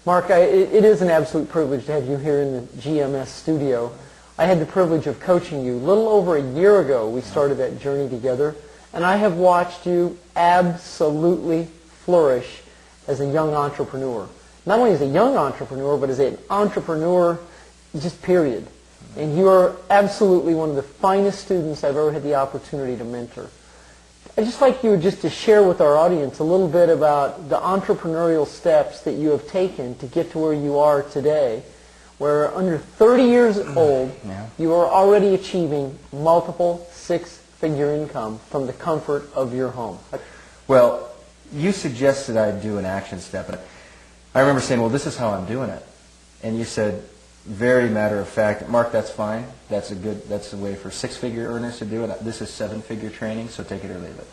Mark, it is an absolute privilege to have you here in the GMS studio. I had the privilege of coaching you. A little over a year ago, we started that journey together, and I have watched you absolutely flourish as a young entrepreneur. Not only as a young entrepreneur, but as an entrepreneur, just period. And you are absolutely one of the finest students I've ever had the opportunity to mentor. I'd just like you just to share with our audience a little bit about the entrepreneurial steps that you have taken to get to where you are today, where under 30 years old, you are already achieving multiple six-figure income from the comfort of your home. Well, you suggested I do an action step. And I remember saying, well, this is how I'm doing it. And you said, very matter of fact, Mark, that's fine. That's a way for six-figure earners to do it. This is seven-figure training, so take it or leave it.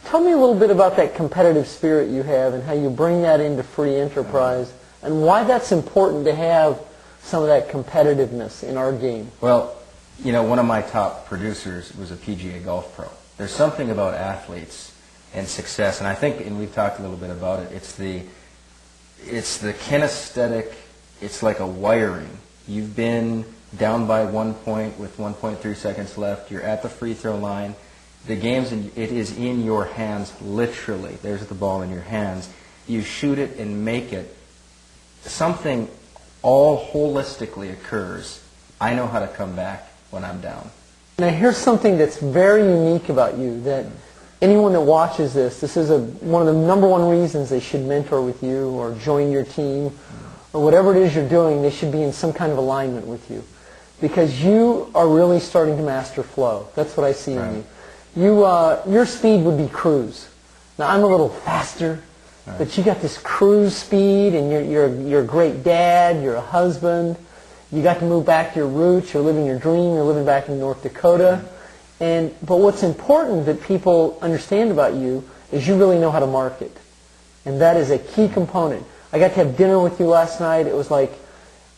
Tell me a little bit about that competitive spirit you have and how you bring that into free enterprise and why that's important to have some of that competitiveness in our game. Well, you know, one of my top producers was a PGA golf pro. There's something about athletes and success, and I think, and we've talked a little bit about it, it's the kinesthetic. It's like a wiring. You've been down by 1 point with 1.3 seconds left. You're at the free throw line. The game's it is in your hands, literally. There's the ball in your hands. You shoot it and make it. Something all holistically occurs. I know how to come back when I'm down. Now here's something that's very unique about you that anyone that watches this is one of the number one reasons they should mentor with you or join your team or whatever it is you're doing. They should be in some kind of alignment with you because you are really starting to master flow. That's what I see in you. Your speed would be cruise. Now I'm a little faster, but you got this cruise speed, and you're a great dad. You're a husband. You got to move back to your roots. You're living your dream. You're living back in North Dakota. But what's important that people understand about you is you really know how to market, and that is a key component. I got to have dinner with you last night. It was like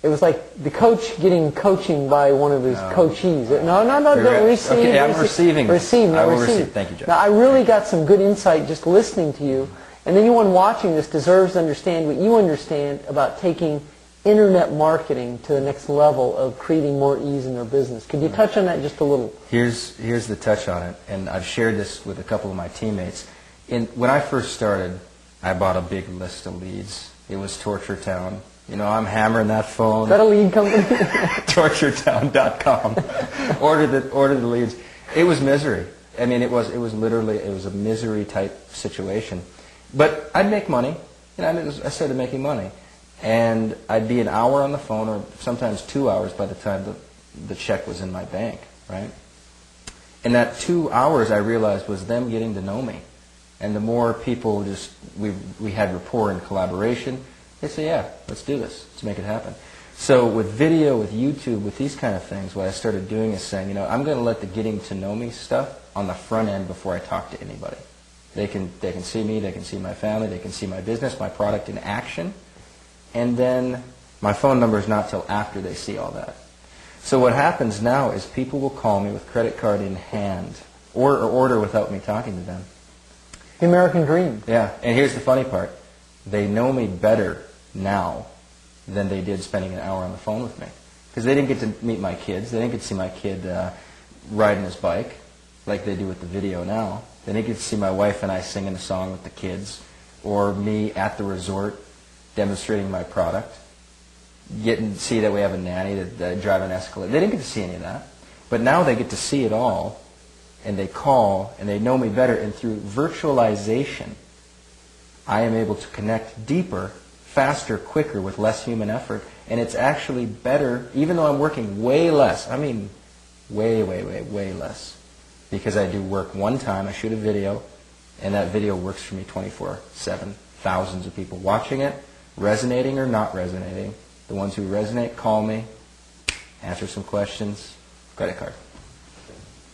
the coach getting coaching by one of his coachees. No, don't receive. Okay, I'm receiving. I will receive. Thank you, Jeff. Now, I really got some good insight just listening to you. And anyone watching this deserves to understand what you understand about taking internet marketing to the next level of creating more ease in their business. Could you touch on that just a little? Here's the touch on it, and I've shared this with a couple of my teammates. When I first started, I bought a big list of leads. It was Torture Town. You know, I'm hammering that phone. Is that a lead company? TortureTown.com. Order the leads. It was misery. I mean, it was literally a misery type situation. But I'd make money. You know, I started making money, and I'd be an hour on the phone, or sometimes 2 hours by the time the check was in my bank, right? And that 2 hours I realized was them getting to know me. And the more people we had rapport and collaboration, they say, yeah, let's do this. Let's make it happen. So with video, with YouTube, with these kind of things, what I started doing is saying, you know, I'm going to let the getting to know me stuff on the front end before I talk to anybody. They can see me, they can see my family, they can see my business, my product in action. And then my phone number is not till after they see all that. So what happens now is people will call me with credit card in hand or order without me talking to them. The American dream. Yeah, and here's the funny part. They know me better now than they did spending an hour on the phone with me. Because they didn't get to meet my kids. They didn't get to see my kid riding his bike like they do with the video now. They didn't get to see my wife and I singing a song with the kids, or me at the resort demonstrating my product, getting to see that we have a nanny that drive an Escalade. They didn't get to see any of that. But now they get to see it all, and they call, and they know me better. And through virtualization, I am able to connect deeper, faster, quicker, with less human effort. And it's actually better, even though I'm working way less. I mean, way less. Because I do work one time, I shoot a video, and that video works for me 24/7. Thousands of people watching it, resonating or not resonating. The ones who resonate call me, answer some questions, credit card.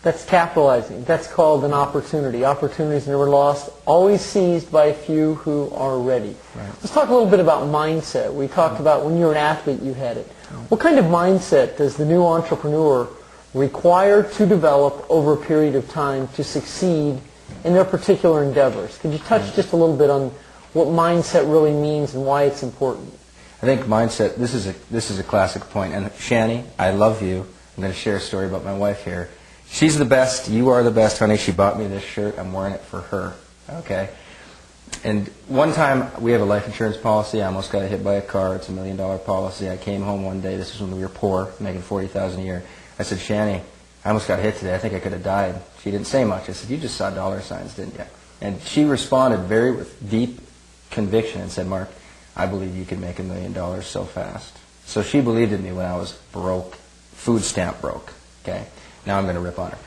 That's capitalizing. That's called an opportunity. Opportunities never lost, always seized by a few who are ready. Right. Let's talk a little bit about mindset. We talked about when you were an athlete, you had it. What kind of mindset does the new entrepreneur require to develop over a period of time to succeed in their particular endeavors? Could you touch just a little bit on what mindset really means and why it's important. I think mindset, this is a classic point. And Shani, I love you. I'm going to share a story about my wife here. She's the best. You are the best, honey. She bought me this shirt. I'm wearing it for her. Okay? And one time, we have a life insurance policy. I almost got hit by a car. It's $1 million policy. I came home one day. This is when we were poor, making $40,000 a year. I said, Shani, I almost got hit today. I think I could have died. She didn't say much. I said, you just saw dollar signs, didn't you? And she responded with deep conviction and said, Mark, I believe you can make $1 million so fast. So she believed in me when I was broke, food stamp broke. Okay? Now I'm going to rip on her.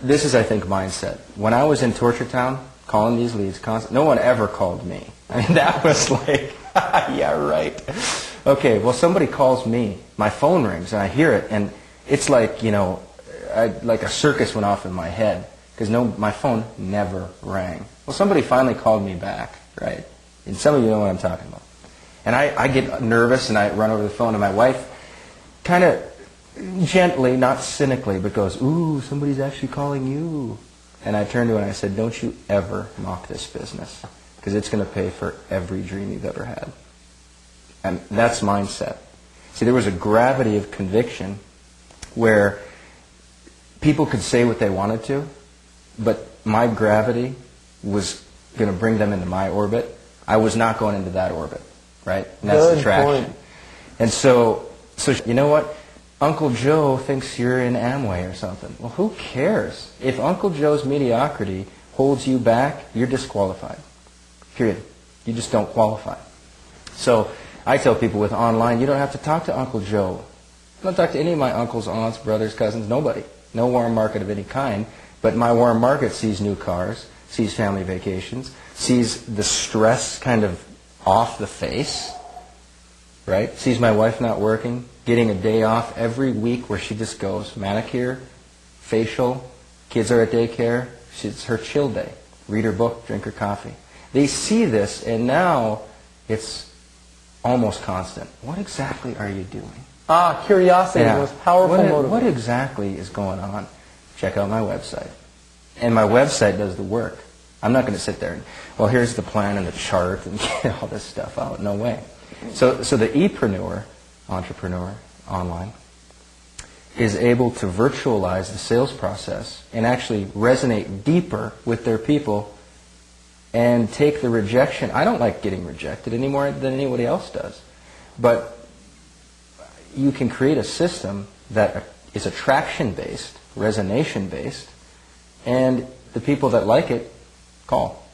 This is, I think, mindset. When I was in Torture Town, calling these leads, no one ever called me. I mean, that was like, yeah, right. Okay, well, somebody calls me. My phone rings, and I hear it, and it's like, like a circus went off in my head, because my phone never rang. Well, somebody finally called me back, right? And some of you know what I'm talking about. And I get nervous, and I run over the phone, and my wife kind of gently, not cynically, but goes, ooh, somebody's actually calling you. And I turned to her and I said, don't you ever mock this business, because it's going to pay for every dream you've ever had. And that's mindset. See, there was a gravity of conviction where people could say what they wanted to, but my gravity was going to bring them into my orbit. I was not going into that orbit, right? And that's attraction. Point. And so you know what? Uncle Joe thinks you're in Amway or something. Well, who cares? If Uncle Joe's mediocrity holds you back, you're disqualified. Period. You just don't qualify. So I tell people with online, you don't have to talk to Uncle Joe. I don't talk to any of my uncles, aunts, brothers, cousins, nobody. No warm market of any kind. But my warm market sees new cars, sees family vacations, sees the stress kind of off the face, right? Sees my wife not working, getting a day off every week where she just goes manicure, facial, kids are at daycare. It's her chill day. Read her book, drink her coffee. They see this, and now it's almost constant. What exactly are you doing? Curiosity is the most powerful motivator. What exactly is going on? Check out my website. And my website does the work. I'm not going to sit there and, well, here's the plan and the chart and get all this stuff out. No way. So the e-preneur, entrepreneur, online, is able to virtualize the sales process and actually resonate deeper with their people and take the rejection. I don't like getting rejected any more than anybody else does. But you can create a system that is attraction-based, resonation-based, and the people that like it call,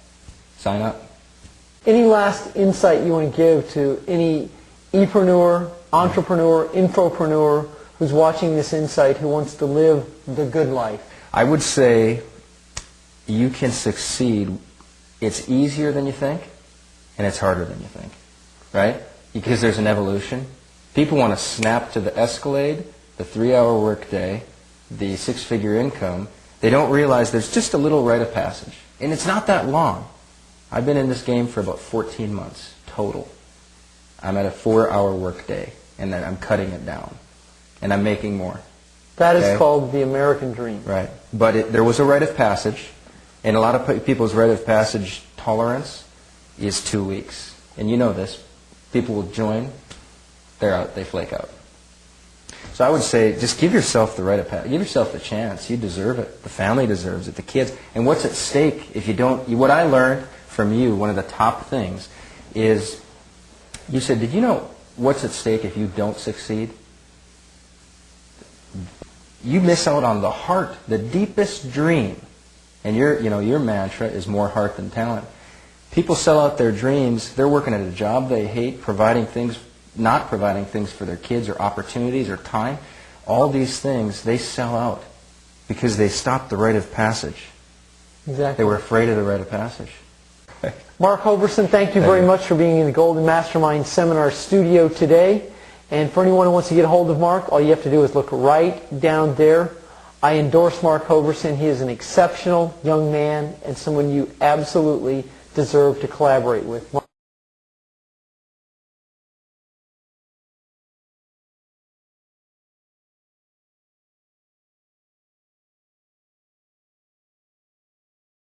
sign up. Any last insight you want to give to any e-preneur, entrepreneur, infopreneur who's watching this insight who wants to live the good life? I would say you can succeed. It's easier than you think, and it's harder than you think, right? Because there's an evolution. People want to snap to the Escalade, the 3-hour workday, the 6-figure income. They don't realize there's just a little rite of passage. And it's not that long. I've been in this game for about 14 months total. I'm at a 4-hour workday, and then I'm cutting it down. And I'm making more. That is called the American dream. Right. But there was a rite of passage, and a lot of people's rite of passage tolerance is 2 weeks. And you know this. People will join, they're out, they flake out. So I would say just give yourself the rite of passage. Give yourself the chance. You deserve it. The family deserves it. The kids. And what's at stake if you don't... What I learned from you, one of the top things, is you said, did you know what's at stake if you don't succeed? You miss out on the heart, the deepest dream. And your mantra is more heart than talent. People sell out their dreams. They're working at a job they hate, not providing things for their kids or opportunities or time. All these things, they sell out because they stopped the rite of passage. Exactly. They were afraid of the rite of passage. Mark Hoverson, thank you very much for being in the Golden Mastermind Seminar studio today. And for anyone who wants to get a hold of Mark, all you have to do is look right down there. I endorse Mark Hoverson. He is an exceptional young man and someone you absolutely deserve to collaborate with.